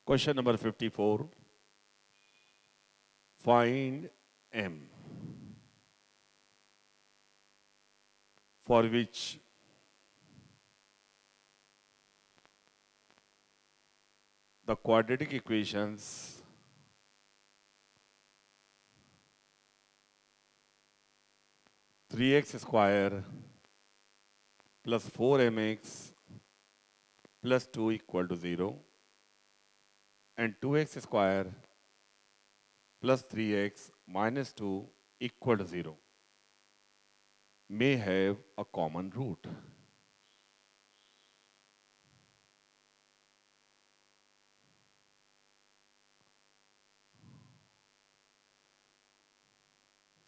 Question number 54. Find m for which the quadratic equations 3x square plus 4mx plus 2 equal to 0 and 2x square plus 3x minus 2 equal to 0 may have a common root.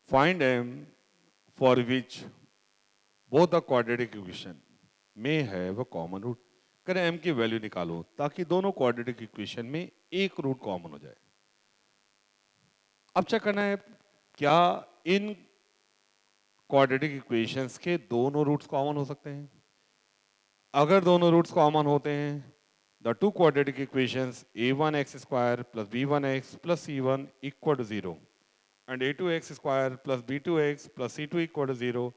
Find m for which both the quadratic equation may have a common root. करें m की value निकालो ताकि दोनों quadratic equation में एक root common हो जाए. अब चेक करना है क्या इन क्वाड्रेटिक इक्वेशंस के दोनों रूट्स कॉमन हो सकते हैं. अगर दोनों रूट्स कॉमन होते हैं the two quadratic equations a1x square plus b1x plus c1 equal to 0 and a2x square plus b2x plus c2 equal to 0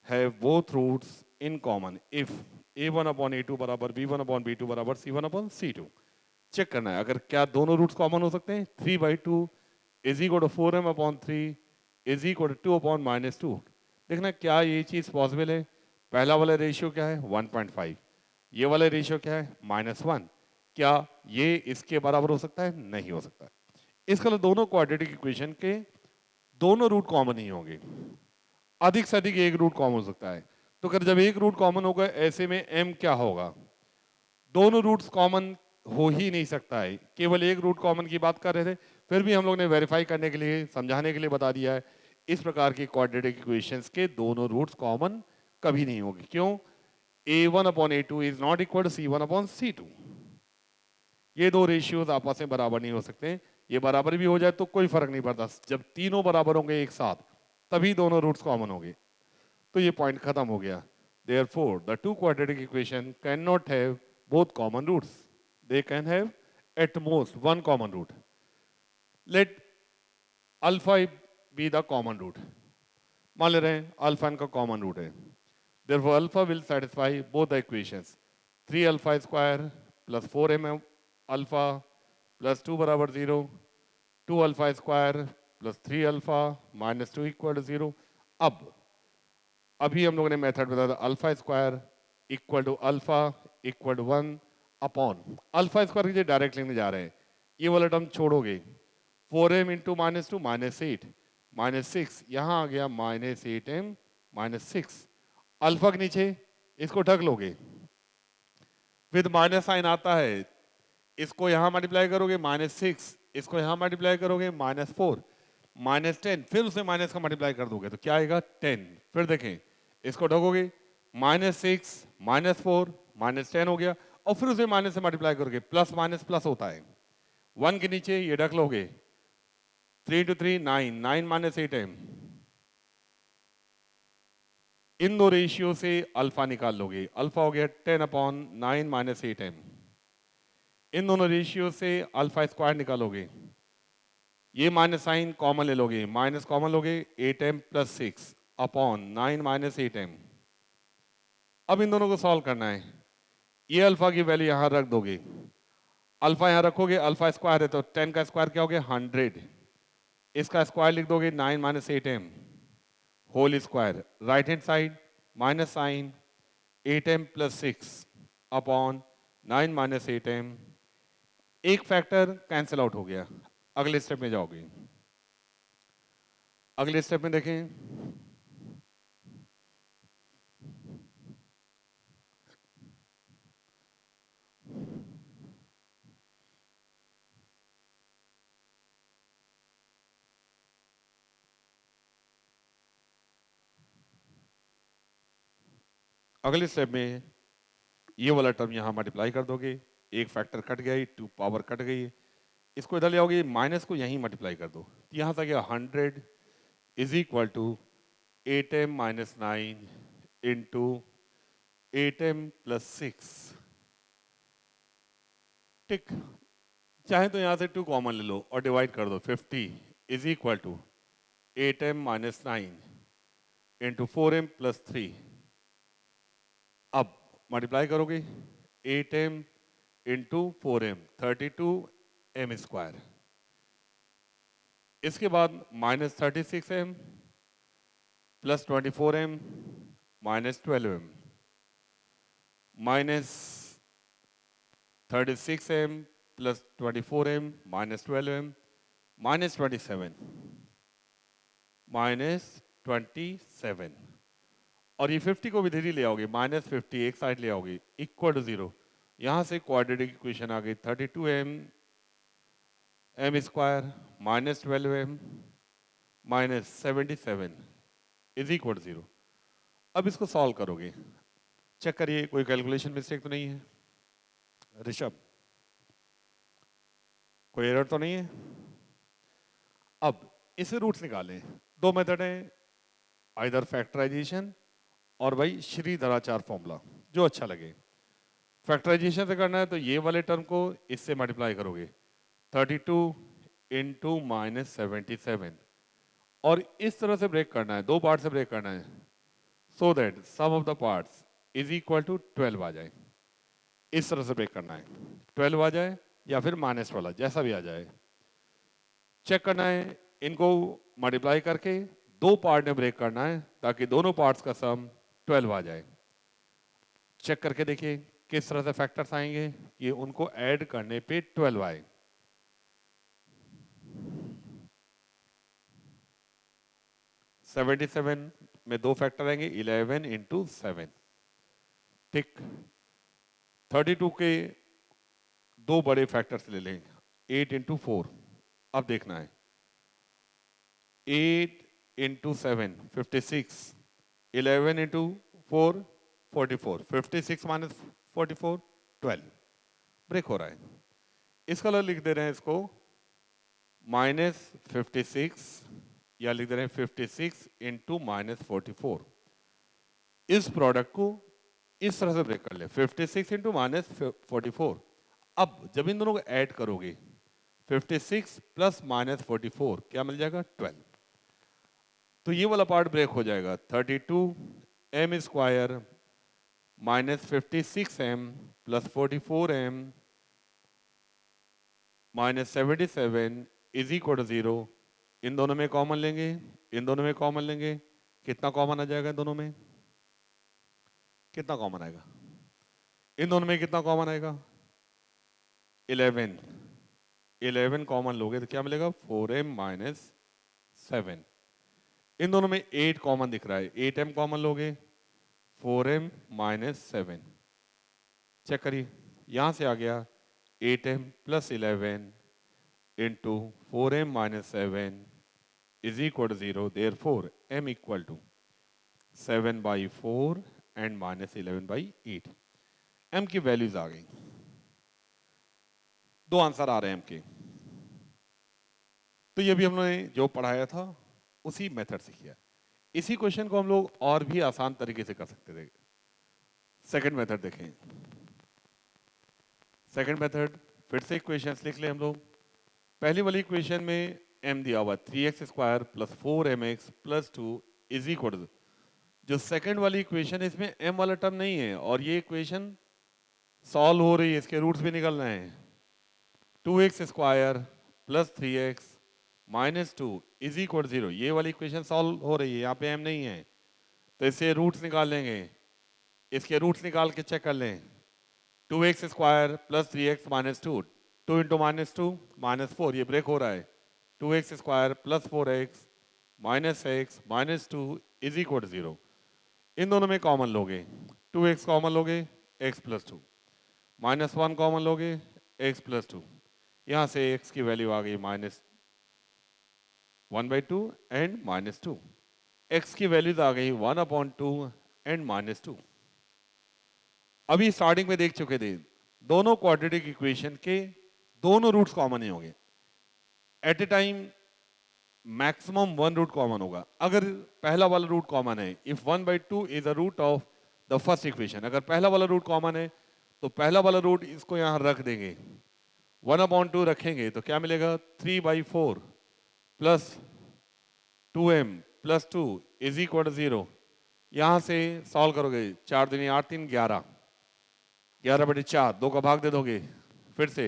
have both roots in common if a1 upon a2 बराबर b1 upon b2 बराबर c1 upon c2. Check करना है अगर क्या दोनों roots common हो सकते हैं. 3/2 is equal to 4m upon 3 is equal to 2 upon -2. देखना क्या ये चीज पॉसिबल है. पहला वाला रेशियो क्या है 1.5. ये वाला रेशियो क्या है -1. क्या ये इसके बराबर हो सकता है. नहीं हो सकता. इसका मतलब दोनों क्वाड्रेटिक इक्वेशन के दोनों रूट कॉमन ही होंगे. अधिक से अधिक एक रूट कॉमन हो सकता है. तो अगर जब एक रूट कॉमन होगा ऐसे में m क्या होगा. दोनों रूट्स कॉमन हो ही नहीं सकता है. केवल एक रूट कॉमन की बात कर रहे थे फिर भी हम लोग ने वेरीफाई करने के लिए समझाने के लिए बता दिया है. इस प्रकार की क्वाड्रेटिक इक्वेशंस के दोनों रूट्स कॉमन कभी नहीं होंगे. क्यों. a1 upon a2 is not equal to c1 upon c2. ये दो रेशियोज आपस में बराबर नहीं हो सकते. ये बराबर भी हो जाए तो कोई फर्क नहीं पड़ता. जब तीनों बराबर होंगे एक साथ तभी दोनों रूट्स कॉमन होंगे. तो ये पॉइंट खत्म हो गया. Therefore, the two quadratic equation cannot have both common roots. They can have at most one common root. Let alpha be the common root. मान ले रहे हैं अल्फा इनका कॉमन रूट है. Therefore, alpha will satisfy both the equations. 3 alpha square plus 4m alpha plus 2 बराबर 0. 2 alpha square plus 3 alpha minus 2 equal to 0. अब अभी हम लोगों ने मेथड बताया था alpha square equal to alpha equal to 1 upon alpha square की direct लिखने जा रहे हैं. ये वाला टर्म छोड़ोगे. 4m इंटू -2 -8 -6 यहाँ आ गया -8m -6. अल्फा के नीचे इसको ढक लोगे विद माइनस साइन आता है. इसको यहाँ मल्टीप्लाई करोगे -6. इसको यहाँ मल्टीप्लाई करोगे -4 -10 फिर उसे माइनस का मल्टीप्लाई कर दोगे तो क्या आएगा 10. फिर देखें इसको ढकोगे -6 -4 -10 हो गया और फिर उसे माइनस से मल्टीप्लाई करोगे प्लस माइनस प्लस होता है. 1 के नीचे ये ढक लोगे 3 to 3 9 9 minus 8m. इन दो रेशियो से अल्फा निकाल लोगे. अल्फा हो गया 10 अपॉन 9 माइनस 8m. इन दोनों रेशियो से अल्फा स्क्वायर निकालोगे. ये माइनस साइन कॉमन ले लोगे. माइनस कॉमन लोगे 8m plus 6 upon 9 minus 8m. अब इन दोनों को सॉल्व करना है. ये अल्फा की वैल्यू यहां रख दोगे. अल्फा यहां रखोगे अल्फा स्क्वायर है तो 10 का स्क्वायर क्या हो गया 100. इसका स्क्वायर लिख दोगे 9 minus 8m whole square. Right hand side minus sign 8m plus 6 upon 9 minus 8m. एक फैक्टर कैंसिल आउट हो गया. अगले स्टेप में जाओगे. अगले स्टेप में देखें अगले स्टेप में ये वाला टर्म यहां मल्टीप्लाई कर दोगे. एक फैक्टर कट गया 2 पावर कट गई. इसको इधर ले आओगे माइनस को यहीं मल्टीप्लाई कर दो. यहां से गया 100 is equal to 8m minus 9 into 8m plus 6 tick. चाहे तो यहाँ से 2 कॉमन ले लो और डिवाइड कर दो। 50 is equal to 8m minus 9 into 4m plus 3। अब मल्टीप्लाई करोगे 8m into 4m 32m square. इसके बाद minus 36m plus 24m minus 12m minus 36m plus 24m minus 12m minus 27 minus 27। और ये 50 को भी धीरे ले आओगे, माइनस 50 एक साइड ले आओगे, इक्वल टू 0। यहाँ से क्वाड्रेटिक इक्वेशन आ गई 32m m square minus 12m minus 77 is equal to 0। अब इसको सॉल्व करोगे, चेक करिए कोई कैलकुलेशन मिस्टेक तो नहीं है ऋषभ, कोई एरर तो नहीं है। अब इसे रूट्स निकालें। दो मेथड हैं, आइदर फैक्टराइजेशन और भाई श्रीधराचार्य फॉर्मूला, जो अच्छा लगे। फैक्टराइजेशन से करना है तो ये वाले टर्म को इससे मल्टीप्लाई करोगे 32 इंटू माइनस 77, और इस तरह से ब्रेक करना है, दो पार्ट से ब्रेक करना है, so that sum of the parts is equal to 12 आ जाए। इस तरह से ब्रेक करना है, 12 आ जाए या फिर माइनस वाला, जैसा भी आ जाए। चेक करना है, इनको मल्टीप्लाई करके दो पार्ट में ब्रेक करना है ताकि दोनों पार्ट्स का सम 12 आ जाए। चेक करके देखिए किस तरह से फैक्टर्स आएंगे कि उनको ऐड करने पे 12 आए। सेवेंटी 77 में दो फैक्टर आएंगे, 11 इंटू 7, ठीक। 32 के दो बड़े फैक्टर्स ले लेंगे, 8 इंटू 4। अब देखना है 8 इंटू 7 56, 11 इंटू 4 44, 56 माइनस 44 12, ब्रेक हो रहा है। इसका लिख दे रहे हैं इसको माइनस 56, या लिख दे रहे हैं 56 इंटू माइनस 44। इस प्रोडक्ट को इस तरह से ब्रेक कर ले, 56 इंटू माइनस 44। अब जब इन दोनों को ऐड करोगे 56 प्लस माइनस 44 क्या मिल जाएगा 12। तो ये वाला पार्ट ब्रेक हो जाएगा, 32m square minus 56m plus 44m minus 77 is equal to 0। इन दोनों में कॉमन लेंगे, इन दोनों में कॉमन लेंगे, कितना कॉमन आ जाएगा इन दोनों में, कितना कॉमन आएगा इन दोनों में, कितना कॉमन आएगा 11। 11 कॉमन लोगे तो क्या मिलेगा 4m माइनस 7। इन दोनों में 8 कॉमन दिख रहा है, 8m कॉमन लोगे 4m माइनस 7। चेक करिए, यहां से आ गया 8m plus 11 into 4m minus 7 is equal to 0। Therefore m equal to 7/4 and minus 11/8। m की वैल्यूज आ गई, दो आंसर आ रहे हैं m के। तो ये भी हमने जो पढ़ाया था उसी मेथड से किया। इसी क्वेश्चन को हम लोग और भी आसान तरीके से कर सकते थे। सेकंड मेथड देखें, सेकंड मेथड फिर से इक्वेशंस लिख ले हम लोग। पहली वाली इक्वेशन में m दिया हुआ 3x square plus 4mx plus 2 is equal to, जो सेकंड वाली इक्वेशन है इसमें m वाला टर्म नहीं है, और ये इक्वेशन सॉल्व हो रही है, इसके रूट्स भी निकल रहे हैं। 2x square plus 3x minus 2 is equal 0, ये वाली इक्वेशन सॉल्व हो रही है, यहाँ पे m नहीं है, तो इससे रूट्स निकाल लेंगे। इसके रूट्स निकाल के चेक कर लें, 2x square plus 3x minus 2, 2 into minus 2 minus 4, ये ब्रेक हो रहा है। 2x square plus 4x minus x minus 2 is equal 0। इन दोनों में कॉमन लोगे, 2x कॉमन लोगे x प्लस 2, माइनस 1 कॉमन लोगे x प्लस 2, यहाँ से x की वैल्यू आ गई माइनस 1/2 एंड माइनस 2। x की वैल्यूज आ गई 1/2 एंड माइनस 2। अभी स्टार्टिंग में देख चुके थे, दोनों क्वाड्रेटिक इक्वेशन के दोनों रूट्स कॉमन ही होंगे। At a time maximum one root common होगा। अगर पहला वाला रूट कॉमन है, if 1/2 is a root of the first equation, अगर पहला वाला रूट कॉमन है तो पहला वाला रूट इसको यहां रख देंगे, 1/2 रखेंगे तो क्या मिलेगा, 3/4 plus 2m plus 2 is equal to 0। यहां से सॉल्व करोगे, 4 दूनी 8 3 11, 11/4, 2 का भाग दे दोगे, फिर से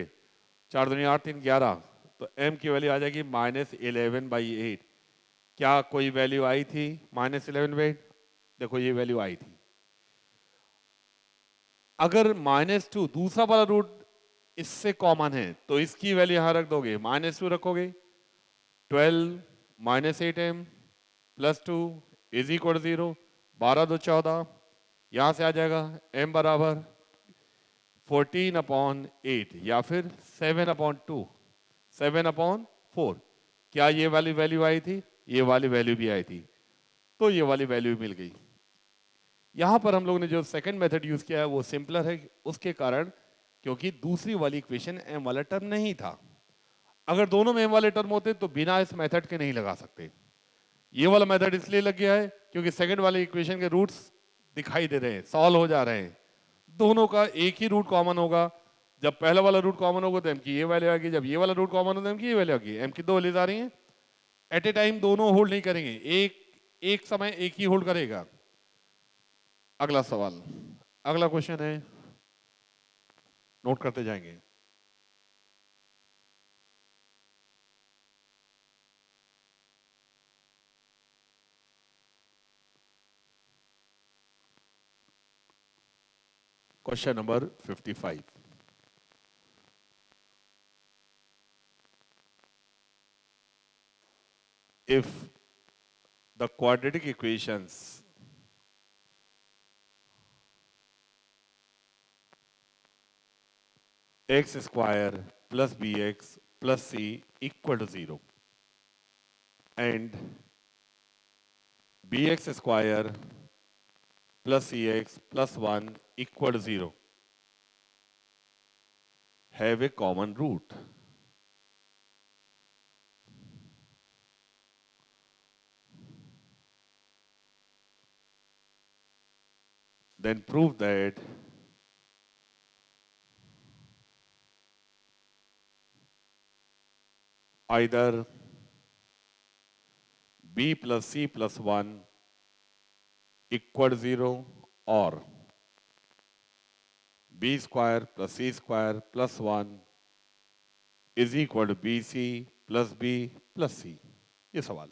4 दूनी 8 3 11, तो m की वैल्यू आ जाएगी -11/8। क्या कोई वैल्यू आई थी -11/8? देखो ये वैल्यू आई थी। अगर -2 दूसरा वाला रूट इससे कॉमन है तो इसकी वैल्यू यहां रख दोगे, -2 रखोगे, 12 -8m प्लस 2 इज इक्वल 0, 12 2 14, यहां से आ जाएगा m बराबर 14/8 या फिर 7/2, 7/4। क्या ये वाली वैल्यू आई थी? ये वाली वैल्यू भी आई थी, तो ये वाली वैल्यू मिल गई। यहां पर हम लोगों ने जो सेकंड मेथड यूज किया है वो सिंपलर है, उसके कारण क्योंकि दूसरी वाली इक्वेशन m वाला टर्म नहीं था। अगर दोनों में m वाले टर्म होते तो बिना इस मेथड के नहीं लगा सकते। ये वाला मेथड इसलिए लग गया है क्योंकि सेकंड वाले इक्वेशन के रूट्स दिखाई दे रहे हैं, सॉल्व हो जा रहे हैं, दोनों का एक ही रूट कॉमन होगा। जब पहला वाला रूट कॉमन होगा तो m की ये वैल्यू आएगी, जब ये वाला रूट कॉमन होगा तो m की ये वैल्यू आएगी। m की दो वैल्यूज आ रही हैं, एट ए टाइम दोनों होल्ड नहीं करेंगे, एक समय एक ही होल्ड करेगा। अगला सवाल, अगला क्वेश्चन है, नोट करते जाएंगे। Question number 55। If the quadratic equations x square plus bx plus c equal to 0 and bx square plus cx plus 1 equal to 0 have a common root, then prove that either b plus c plus 1 equal to 0 or b square plus c square plus 1 is equal to bc plus b plus c। ये सवाल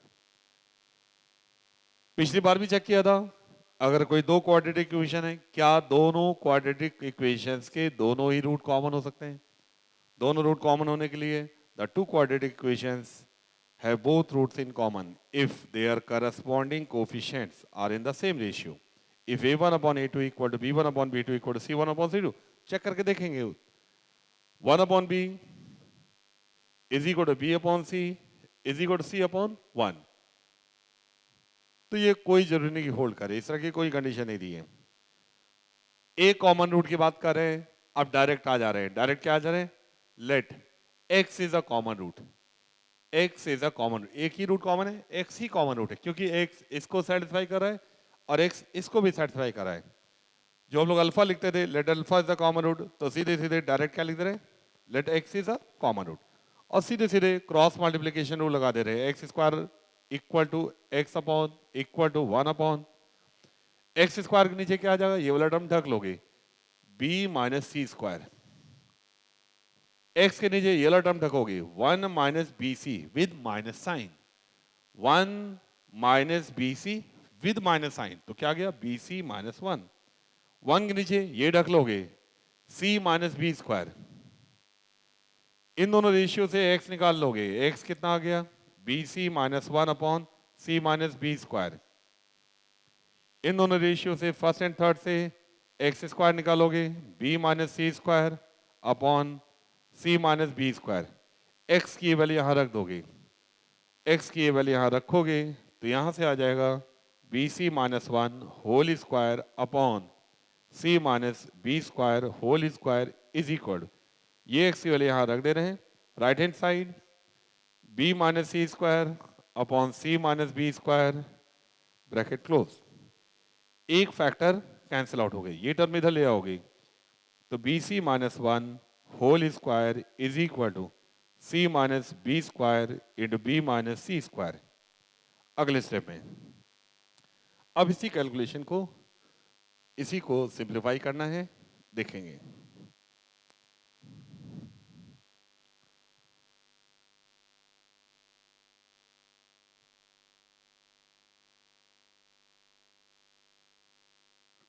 पिछली बार भी check किया था। अगर कोई दो quadratic equation है, क्या दोनों क्वाड्रेटिक इक्वेशंस के दोनों ही रूट कॉमन हो सकते हैं? दोनों रूट कॉमन होने के लिए the two quadratic equations have both roots in common if their corresponding coefficients are in the same ratio. If a1/a2 equal to b1/b2 equal to c1/c2, check करके देखेंगे। 1/b is equal to b/c is equal to c/1, तो ये कोई जरूरी नहीं कि hold करे, इस तरह की कोई कंडीशन नहीं दी है। एक कॉमन रूट की बात कर रहे हैं, अब डायरेक्ट आ जा रहे हैं। डायरेक्ट क्या आ जा रहे हैं? Let x is a common root, x is a common, एक ही रूट कॉमन है, x ही कॉमन रूट है क्योंकि x इसको सेटिस्फाई कर रहा है और x इसको भी सेटिस्फाई कर रहा है। जो हम लोग अल्फा लिखते थे, let alpha is a common root, तो सीधे सीधे डायरेक्ट क्या लिख दे रहे हैं? Let x is a common root, और सीधे सीधे क्रॉस मल्टीप्लीकेशन रूल लगा दे रहे हैं। X square equal to x upon equal to 1/, x square के नीचे क्या आ जाएगा? ये वाला टर्म ढक लोगे, b minus C square, X के नीचे ये वाला टर्म ढकोगे 1 minus B C with minus sign, 1 minus B C with minus sign, तो क्या गया? बी सी माइनस 1, 1 के नीचे ये ढक लोगे c माइनस बी स्क्वायर, इन दोनों रेशियो से x निकाल लोगे, x कितना आ गया? B C minus 1/c minus B square. इन दोनों रेशियो से फर्स्ट एंड थर्ड से एक्स स्क्वायर निकालोगे, b minus C square upon c minus B square. X की वैल्यू यहां रख दोगे, एक्स की वैल्यू यहां रखोगे तो यहां से आ जाएगा B C minus 1 whole square upon c minus B square whole square is equal, ये एक्स की वैल्यू यहां रख दे रहे हैं। Right hand side b minus C square upon c minus B square bracket close, एक फैक्टर कैंसिल आउट हो गई, ये टर्म इधर ले आओगे तो B C minus 1 whole square is equal to C minus B square into B minus C square. अगले step में अब इसी कैलकुलेशन को इसी को सिंप्लीफाई करना है, देखेंगे।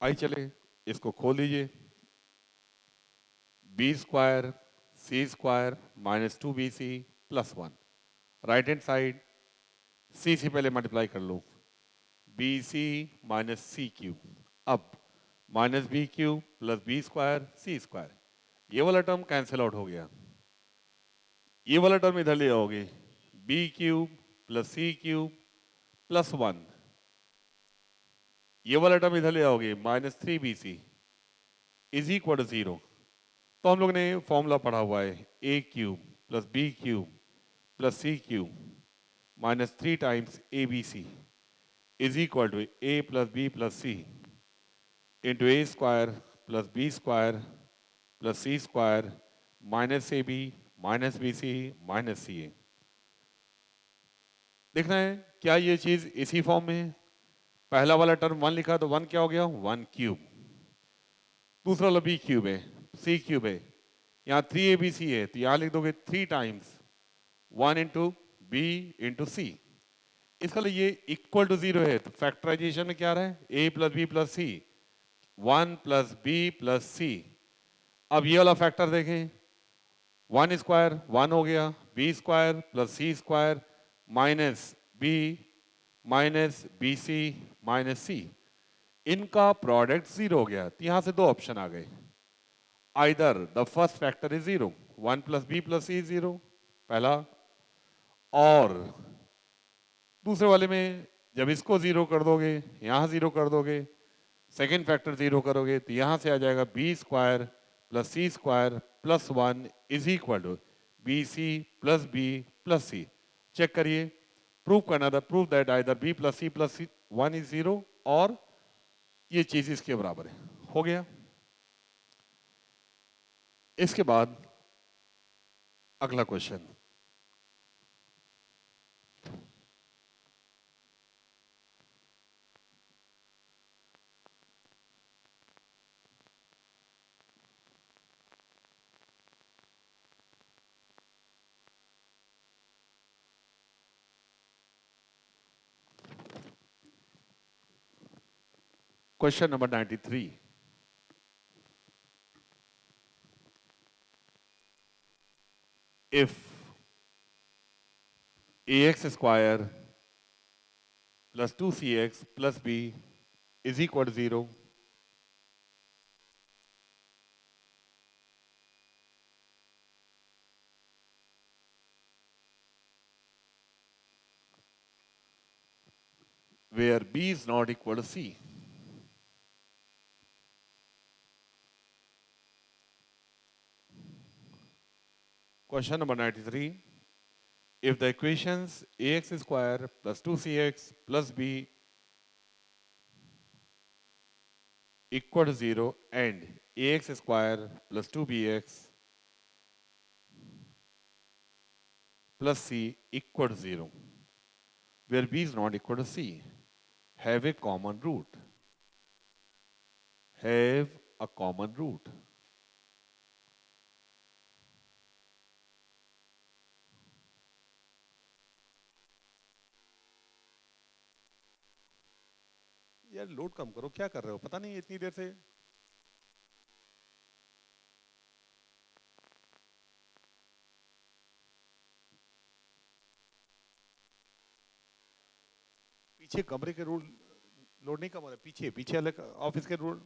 आई चले, इसको खोल लीजिए। B square C square minus 2bc plus 1, right hand side C से पहले मल्टीप्लाई कर लो, B C minus C cube. अब minus B cube plus B square C square, ये वाला टर्म कैंसिल आउट हो गया। ये वाला टर्म इधर ले आओगे, B cube plus C cube plus 1, ये वाला टर्म इधर ले आओगे, minus 3bc is equal to 0। तो हम लोग ने फॉर्मूला पढ़ा हुआ है, A cube plus B cube plus C cube minus 3 times A B C is equal to A plus B plus C into A square plus B square plus C square minus A B minus B C minus C A. देखना है क्या ये चीज इसी form में है। पहला वाला टर्म 1 लिखा तो 1 क्या हो गया, 1 क्यूब। दूसरा वाला बी क्यूब है, सी क्यूब है, यहाँ 3abc है तो यहाँ लिख दोगे 3 टाइम्स 1 इंटू बी इंटू सी। इसका लिए ये इक्वल टू 0 है तो फैक्टराइजेशन में क्या रहा है, a plus B plus C, 1 plus B plus C. अब ये वाला फैक्टर देखें, 1 स्क्वायर 1 हो गया, बी स्क्वायर प्लस सी square minus B C minus C, इनका प्रोडक्ट 0 हो गया। तो यहां से दो ऑप्शन आ गए, either the first factor is 0, 1 plus B plus C 0 पहला, और दूसरे वाले में जब इसको 0 कर दोगे यहां 0 कर दोगे, सेकेंड फैक्टर 0 करोगे तो यहां से आ जाएगा b square plus C square plus 1 is equal to b c plus B plus c. Check करिए, प्रूव करना था, prove that either b plus C 1 is 0 और ये चीज इसके बराबर है, हो गया। इसके बाद अगला question, question number 93। If ax square plus 2cx plus b is equal to 0, where b is not equal to c. Question number 93. If the equations ax square plus 2cx plus b equal to 0 and ax square plus 2bx plus c equal to 0, where b is not equal to c, have a common root. Have a common root. यार load कम करो, क्या कर रहे हो, पता नहीं इतनी देर से। पीछे कमरे के रूल लोड नहीं कम हो रहा, पीछे पीछे अलग ऑफिस के रूल।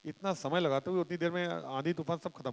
इतना समय लगाते हुए उतनी देर में आंधी तूफान सब खत्म।